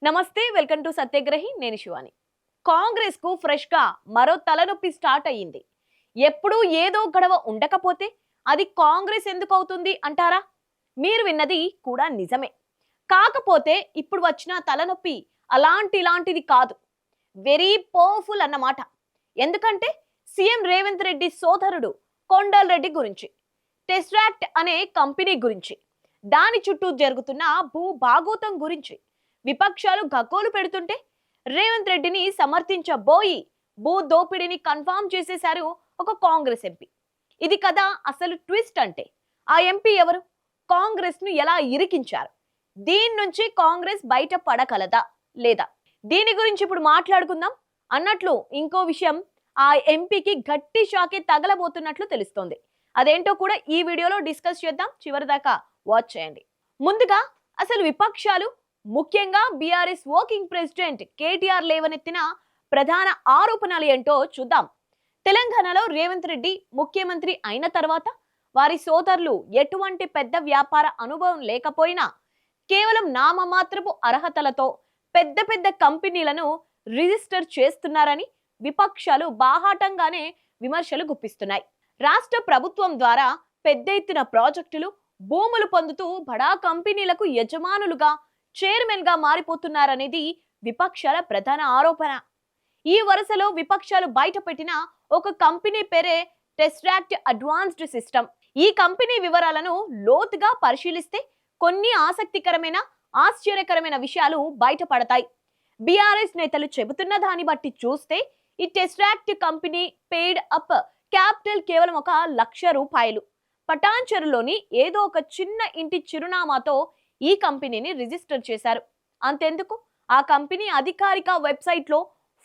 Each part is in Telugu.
నమస్తే, వెల్కమ్ టు సత్యగ్రహి. నేను శివాని. కాంగ్రెస్ కు ఫ్రెష్ గా మరో తలనొప్పి స్టార్ట్ అయ్యింది. ఎప్పుడూ ఏదో గొడవ ఉండకపోతే అది కాంగ్రెస్ ఎందుకు అవుతుంది అంటారా? మీరు విన్నది కూడా నిజమే. కాకపోతే ఇప్పుడు వచ్చిన తలనొప్పి ఇలాంటిది కాదు. వెరీ పవర్ఫుల్ అన్నమాట. ఎందుకంటే సీఎం రేవంత్ రెడ్డి సోదరుడు కొండల్ రెడ్డి గురించి, టెస్రాక్ట్ అనే కంపెనీ గురించి, దాని చుట్టూ జరుగుతున్న భూ భాగోతం గురించి విపక్షాలు గగ్గోలు పెడుతుంటే రేవంత్ రెడ్డిని సమర్థించబోయి భూ దోపిడీని కన్ఫర్మ్ చేసేశారు ఒక కాంగ్రెస్ ఎంపీ. ఇది కదా అసలు ట్విస్ట్ అంటే. ఆ ఎంపీ ఎవరు? కాంగ్రెస్ ను ఎలా ఇరికించారు? దీని నుంచి కాంగ్రెస్ బయట పడగలదా లేదా? దీని గురించి ఇప్పుడు మాట్లాడుకుందాం. అన్నట్లు ఇంకో విషయం, ఆ ఎంపీకి గట్టి షాకే తగలబోతున్నట్లు తెలుస్తోంది. అదేంటో కూడా ఈ వీడియోలో డిస్కస్ చేద్దాం. చివరిదాకా వాచ్ చేయండి. ముందుగా అసలు విపక్షాలు, ముఖ్యంగా బీఆర్ఎస్ వర్కింగ్ ప్రెసిడెంట్ కేటీఆర్ లేవనెత్తిన ప్రధాన ఆరోపణలు ఏంటో చూద్దాం. తెలంగాణలో రేవంత్ రెడ్డి ముఖ్యమంత్రి అయిన తర్వాత వారి సోదరులు ఎటువంటి పెద్ద వ్యాపార అనుభవం లేకపోయినా కేవలం నామమాత్రపు అర్హతలతో పెద్ద పెద్ద కంపెనీలను రిజిస్టర్ చేస్తున్నారని విపక్షాలు బాహాటంగానే విమర్శలు గుప్పిస్తున్నాయి. రాష్ట్ర ప్రభుత్వం ద్వారా పెద్ద ఎత్తున ప్రాజెక్టులు, భూములు పొందుతూ బడా కంపెనీలకు యజమానులుగా, చైర్మన్ గా మారిపోతున్నారనేది విపక్షాల ప్రధాన ఆరోపణ. ఈ వరుసలో విపక్షాలు బయటపెట్టిన ఒక కంపెనీ పేరే టెస్రాక్ట్ అడ్వాన్స్డ్ సిస్టమ్. ఈ కంపెనీ వివరాలను లోతుగా పరిశీలిస్తే కొన్ని ఆసక్తికరమైన, ఆశ్చర్యకరమైన విషయాలు బయటపడతాయి. బీఆర్ఎస్ నేతలు చెబుతున్న దాన్ని బట్టి చూస్తే ఈ టెస్రాక్ట్ కంపెనీ పెయిడ్ అప్ క్యాపిటల్ కేవలం ₹1,00,000. పటాన్చెరులోని ఏదో ఒక చిన్న ఇంటి చిరునామాతో ఈ కంపెనీని రిజిస్టర్ చేశారు. అంతెందుకు, ఆ కంపెనీ అధికారిక వెబ్సైట్ లో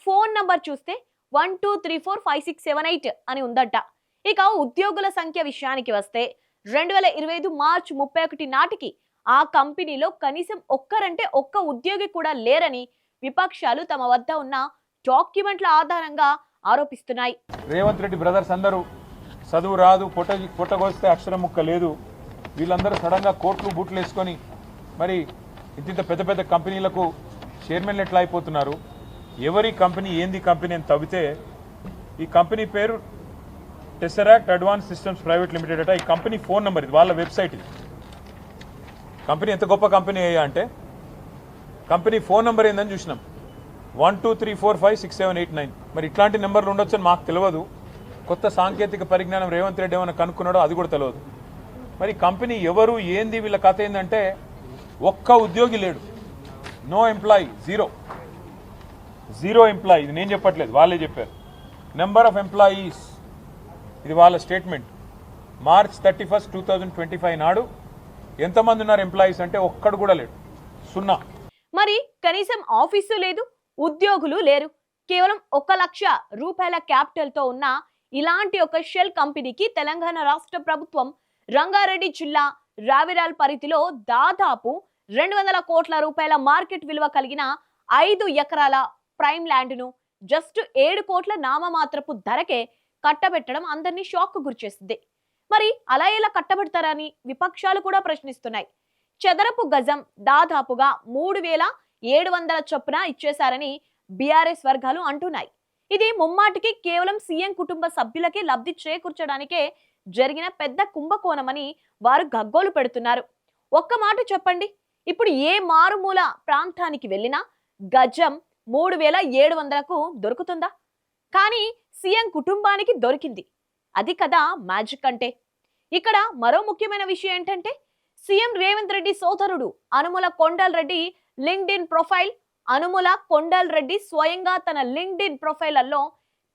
ఫోన్ నంబర్ చూస్తే 12345678 అని ఉందట. ఇక ఉద్యోగుల సంఖ్య విషయానికి వస్తే 2025 మార్చి 31 నాటికి ఆ కంపెనీలో కనీసం ఒక్క ఉద్యోగి కూడా లేరని విపక్షాలు తమ వద్ద ఉన్న డాక్యుమెంట్ల ఆధారంగా ఆరోపిస్తున్నాయి. రేవంత్ రెడ్డి బ్రదర్స్ అందరూ చదువు రాదు, పొట్టగొస్తే అక్షరం ముక్క లేదు, వీళ్ళందరూ సడన్గా కోట్లు బూట్లు వేసుకొని మరి ఇంత పెద్ద పెద్ద కంపెనీలకు చైర్మన్లు ఎట్లా అయిపోతున్నారు? ఎవరి కంపెనీ, ఏంది కంపెనీ అని తవ్వితే ఈ కంపెనీ పేరు టెస్రాక్ట్ అడ్వాన్స్ సిస్టమ్స్ ప్రైవేట్ లిమిటెడ్ అట. ఈ కంపెనీ ఫోన్ నెంబర్, ఇది వాళ్ళ వెబ్సైట్. ఇది కంపెనీ ఎంత గొప్ప కంపెనీ అయ్యా అంటే కంపెనీ ఫోన్ నెంబర్ ఏందని చూసినాం, 12345678 మరి ఇట్లాంటి నెంబర్లు ఉండొచ్చని మాకు తెలియదు. కొత్త సాంకేతిక పరిజ్ఞానం రేవంత్ రెడ్డి ఏమైనా కనుక్కున్నాడో అది కూడా తెలియదు. మరి కంపెనీ ఎవరు, ఏంది, వీళ్ళ కథ ఏంటంటే ఒక్క ఉద్యోగి లేడు, నో ఎంప్లాయీ, జీరో ఎంప్లాయీ. ఇది నేను చెప్పట్లేదు, వాళ్ళే చెప్పారు. నెంబర్ ఆఫ్ ఎంప్లాయీస్, ఇది వాళ్ళ స్టేట్మెంట్. మార్చ్ 31, 2025 నాడు ఎంతమంది ఉన్నారు ఎంప్లాయీస్ అంటే ఒక్కడు కూడా లేడు, 0. మరి కనీసం ఆఫీసు లేదు, ఉద్యోగులు లేరు. కేవలం ₹1,00,000 క్యాపిటల్ తో ఉన్న ఇలాంటి ఒక షెల్ కంపెనీకి తెలంగాణ రాష్ట్ర ప్రభుత్వం రంగారెడ్డి జిల్లా రావిరాల్ పరిధిలో దాదాపు ₹200 కోట్ల మార్కెట్ విలువ కలిగిన 5 ఎకరాల ప్రైమ్ ల్యాండ్ ను జస్ట్ 7 కోట్ల నామమాత్రపు ధరకే కట్టబెట్టడం అందరినీ షాక్ కు గురిచేస్తుంది. మరి అలా ఎలా కట్టబెడతారని విపక్షాలు కూడా ప్రశ్నిస్తున్నాయి. చదరపు గజం దాదాపుగా 3,700 చొప్పున ఇచ్చేశారని బీఆర్ఎస్ వర్గాలు అంటున్నాయి. ఇది ముమ్మాటికి కేవలం సీఎం కుటుంబ సభ్యులకే లబ్ధి చేకూర్చడానికే జరిగిన పెద్ద కుంభకోణమని వారు గగ్గోలు పెడుతున్నారు. ఒక్క మాట చెప్పండి, ఇప్పుడు ఏ మారుమూల ప్రాంతానికి వెళ్ళినా గజం 3,700కు దొరుకుతుందా? కానీ సీఎం కుటుంబానికి దొరికింది. అది కదా మ్యాజిక్ అంటే. ఇక్కడ మరో ముఖ్యమైన విషయం ఏంటంటే సీఎం రేవంత్ రెడ్డి సోదరుడు అనుముల కొండల్ రెడ్డి లింక్డ్ఇన్ ప్రొఫైల్. అనుముల కొండల్ రెడ్డి స్వయంగా తన లింక్డ్ఇన్ ప్రొఫైల్లో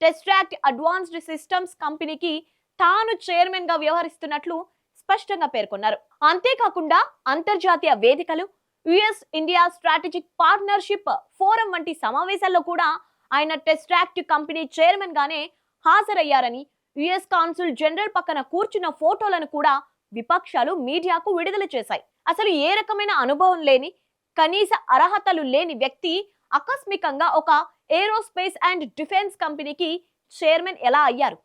టెస్రాక్ట్ అడ్వాన్స్డ్ సిస్టమ్స్ కంపెనీకి తాను చైర్మన్ గా వ్యవహరిస్తున్నట్లు స్పష్టంగా పేర్కొన్నారు. అంతేకాకుండా అంతర్జాతీయ వేదికలు, US India strategic partnership forum వంటి సమావేశాల్లో కూడా ఆయన టెస్రాక్ట్ కంపెనీ చైర్మన్ గానే హాజరయ్యారని, యుఎస్ కాన్సుల్ జనరల్ పక్కన కూర్చున్న ఫోటోలను కూడా విపక్షాలు మీడియాకు విడుదల చేశాయి. అసలు ఏ రకమైన అనుభవం లేని, కనీస అర్హతలు లేని వ్యక్తి ఆకస్మికంగా ఒక ఏరోస్పేస్ అండ్ డిఫెన్స్ కంపెనీకి చైర్మన్ ఎలా అయ్యారు?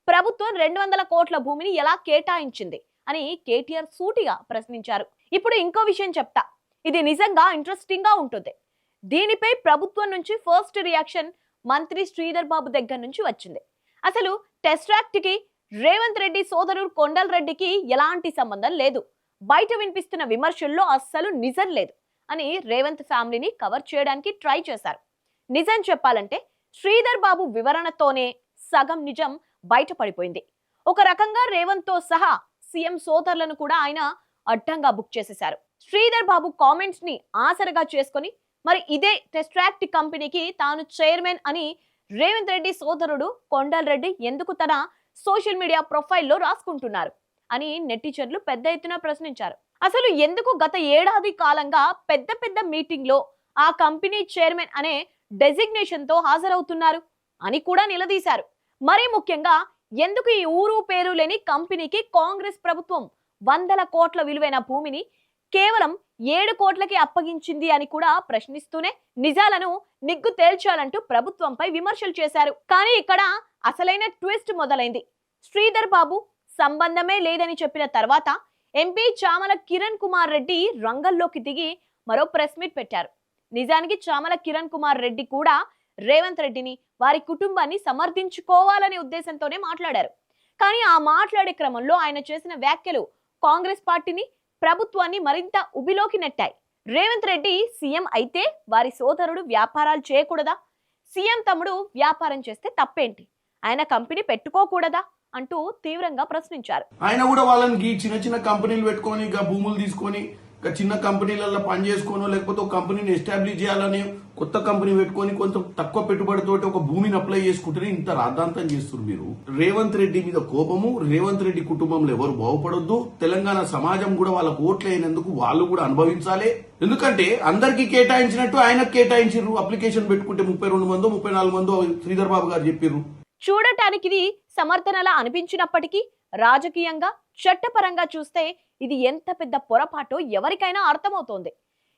ప్రభుత్వం 200 కోట్ల భూమిని ఎలా కేటాయించింది అని కేటీఆర్ సూటిగా ప్రశ్నించారు. ఇప్పుడు ఇంకో విషయం చెప్తా, ఇది నిజంగా ఇంట్రెస్టింగ్ గా ఉంటుంది. దీనిపై ప్రభుత్వం నుంచి ఫస్ట్ రియాక్షన్ మంత్రి శ్రీధర్ బాబు దగ్గర నుంచి వచ్చింది. అసలు టెస్ట్రాక్ట్ కి రేవంత్ రెడ్డి సోదరుడు కొండల్ రెడ్డికి ఎలాంటి సంబంధం లేదు, బయట వినిపిస్తున్న విమర్శల్లో అస్సలు నిజం లేదు అని రేవంత్ ఫ్యామిలీని కవర్ చేయడానికి ట్రై చేశారు. నిజం చెప్పాలంటే శ్రీధర్ బాబు వివరణతోనే సగం నిజం బయటపడిపోయింది. ఒక రకంగా రేవంత్ తో సహా సీఎం సోదరులను కూడా ఆయన అడ్డంగా బుక్ చేసేశారు. శ్రీధర్ బాబు కామెంట్స్ ని ఆసరగా చేసుకొని మరి ఇదే టెస్ట్రాక్ట్ కంపెనీకి తాను చైర్మన్ అని రేవంత్ రెడ్డి సోదరుడు కొండల్ రెడ్డి ఎందుకు తన సోషల్ మీడియా ప్రొఫైల్లో రాసుకుంటున్నారు అని నెటిజన్లు పెద్ద ఎత్తున ప్రశ్నించారు. అసలు ఎందుకు గత ఏడాది కాలంగా పెద్ద పెద్ద మీటింగ్ లో ఆ కంపెనీ చైర్మన్ అనే డెసిగ్నేషన్ తో హాజరవుతున్నారు అని కూడా నిలదీశారు. మరీ ముఖ్యంగా ఎందుకు ఈ ఊరు పేరు లేని కంపెనీకి కాంగ్రెస్ ప్రభుత్వం 100 కోట్ల విలువైన భూమిని కేవలం 7 కోట్లకి అప్పగించింది అని కూడా ప్రశ్నిస్తూనే నిజాలను నిగ్గు తేల్చాలంటూ ప్రభుత్వంపై విమర్శలు చేశారు. కానీ ఇక్కడ అసలైన ట్విస్ట్ మొదలైంది. శ్రీధర్ బాబు సంబంధమే లేదని చెప్పిన తర్వాత ఎంపీ చామల కిరణ్ కుమార్ రెడ్డి రంగంలోకి దిగి మరో ప్రెస్ మీట్ పెట్టారు. నిజానికి చామల కిరణ్ కుమార్ రెడ్డి కూడా రేవంత్ రెడ్డిని వారి కుటుంబాన్ని సమర్థించుకోవాలనే ఉద్దేశంతోనే మాట్లాడారు. కానీ ఆ మాట్లాడే క్రమంలో ఆయన చేసిన వ్యాఖ్యలు కాంగ్రెస్ పార్టీని ప్రభుత్వాన్ని మరింత ఉబిలోకి నెట్టాయి. రేవంత్ రెడ్డి సీఎం అయితే వారి సోదరుడు వ్యాపారాలు చేయకూడదా? సీఎం తమ్ముడు వ్యాపారం చేస్తే తప్పేంటి? ఆయన కంపెనీ పెట్టుకోకూడదా అంటూ తీవ్రంగా ప్రశ్నించారు. ఆయన కూడా వాళ్ళకి చిన్న చిన్న కంపెనీలు పెట్టుకొని భూములు తీసుకొని చిన్న కంపెనీలలో పని చేసుకోనో లేకపోతే ఒక కంపెనీని ఎస్టాబ్లిష్ చేయాలని కొత్త కంపెనీ పెట్టుకొని కొంచెం తక్కువ పెట్టుబడితో ఒక భూమిని అప్లై చేసుకుంటే ఇంత రాద్ధాంతం చేస్తున్నారు మీరు. రేవంత్ రెడ్డి మీద కోపము, రేవంత్ రెడ్డి కుటుంబంలో ఎవరు బాగుపడొద్దు, తెలంగాణ సమాజం కూడా వాళ్ళకు ఓట్లు అయినందుకు వాళ్ళు కూడా అనుభవించాలి. ఎందుకంటే అందరికీ కేటాయించినట్టు ఆయనకు కేటాయించారు. అప్లికేషన్ పెట్టుకుంటే 32 మందో 34 మందో శ్రీధర్ బాబు గారు చెప్పారు. చూడటానికి ఇది సమర్థనలా అనిపించినప్పటికీ రాజకీయంగా చట్టపరంగా చూస్తే ఇది ఎంత పెద్ద పొరపాటో ఎవరికైనా అర్థమవుతోంది.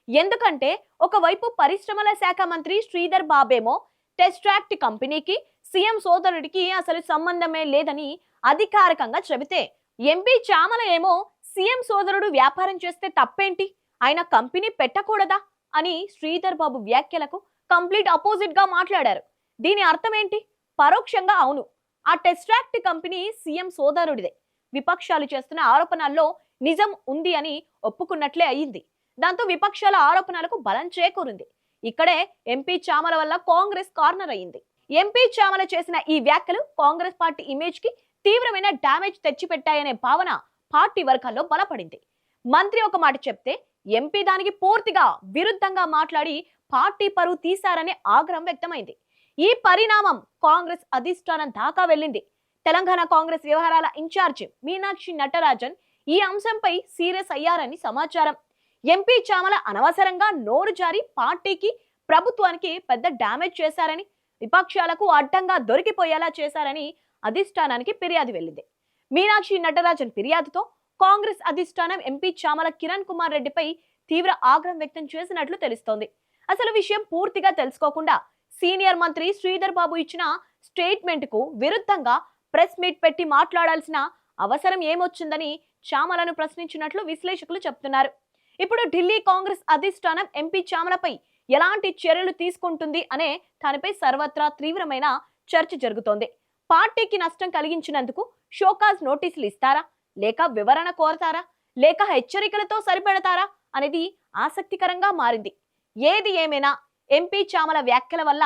ఎందుకంటే ఒకవైపు పరిశ్రమల శాఖ మంత్రి శ్రీధర్ బాబేమో టెస్ట్రాక్ట్ కంపెనీకి సీఎం సోదరుడికి అసలు సంబంధమే లేదని అధికారికంగా చెబితే, ఎంపీ చామల ఏమో సీఎం సోదరుడు వ్యాపారం చేస్తే తప్పేంటి, ఆయన కంపెనీ పెట్టకూడదా అని శ్రీధర్ బాబు వ్యాఖ్యలకు కంప్లీట్ అపోజిట్ గా మాట్లాడారు. దీని అర్థం ఏంటి? పరోక్షంగా అవును, ఆ టెస్ట్రాక్ట్ కంపెనీ సీఎం సోదరుడిదే. విపక్షాలు చేస్తున్న ఆరోపణల్లో నిజం ఉంది అని ఒప్పుకున్నట్లే అయ్యింది. దాంతో విపక్షాల ఆరోపణలకు బలం చేకూరింది. ఇక్కడే ఎంపీ చామల వల్ల కాంగ్రెస్ కార్నర్ అయ్యింది. ఎంపీ చామల చేసిన ఈ వ్యాఖ్యలు కాంగ్రెస్ పార్టీ ఇమేజ్ కి తీవ్రమైన డ్యామేజ్ తెచ్చిపెట్టాయనే భావన పార్టీ వర్గాల్లో బలపడింది. మంత్రి ఒక మాట చెప్తే ఎంపీ దానికి పూర్తిగా విరుద్ధంగా మాట్లాడి పార్టీ పరువు తీశారనే ఆగ్రహం వ్యక్తమైంది. ఈ పరిణామం కాంగ్రెస్ అధిష్టానం దాకా వెళ్ళింది. తెలంగాణ కాంగ్రెస్ వ్యవహారాల ఇన్ఛార్జి మీనాక్షి నటరాజన్ ఈ అంశంపై సీరియస్ అయ్యారని సమాచారం. ఎంపీ చామల అనవసరంగా నోరు జారి పార్టీకి ప్రభుత్వానికి పెద్ద డ్యామేజ్ చేశారని, విపక్షాలకు అడ్డంగా దొరికిపోయేలా చేశారని అధిష్టానానికి ఫిర్యాదు వెళ్ళింది. మీనాక్షి నటరాజన్ ఫిర్యాదుతో కాంగ్రెస్ అధిష్టానం ఎంపీ చామల కిరణ్ కుమార్ రెడ్డిపై తీవ్ర ఆగ్రహం వ్యక్తం చేసినట్లు తెలుస్తోంది. అసలు విషయం పూర్తిగా తెలుసుకోకుండా సీనియర్ మంత్రి శ్రీధర్ బాబు ఇచ్చిన స్టేట్మెంట్ కు విరుద్ధంగా ప్రెస్ మీట్ పెట్టి మాట్లాడాల్సిన అవసరం ఏమొచ్చిందని చామలను ప్రశ్నించినట్లు విశ్లేషకులు చెప్తున్నారు. ఇప్పుడు ఢిల్లీ కాంగ్రెస్ అధిష్టానం ఎంపీ చామలపై ఎలాంటి చర్యలు తీసుకుంటుంది అనే దానిపై సర్వత్రా తీవ్రమైన చర్చ జరుగుతోంది. పార్టీకి నష్టం కలిగించినందుకు షోకాజ్ నోటీసులు ఇస్తారా, లేక వివరణ కోరతారా, లేక హెచ్చరికలతో సరిపెడతారా అనేది ఆసక్తికరంగా మారింది. ఏది ఏమైనా ఎంపీ చామల వ్యాఖ్యల వల్ల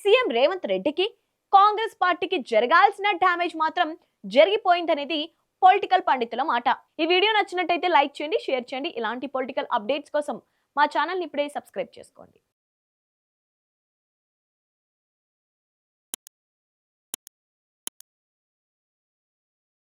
సీఎం రేవంత్ రెడ్డికి కాంగ్రెస్ పార్టీకి జరగాల్సిన డ్యామేజ్ మాత్రం జరిగిపోయిందనేది పొలిటికల్ పండితుల మాట. ఈ వీడియో నచ్చినట్టయితే లైక్ చేయండి, షేర్ చేయండి. ఇలాంటి పొలిటికల్ అప్డేట్స్ కోసం మా ఛానల్ని ఇప్పుడే సబ్స్క్రైబ్ చేసుకోండి.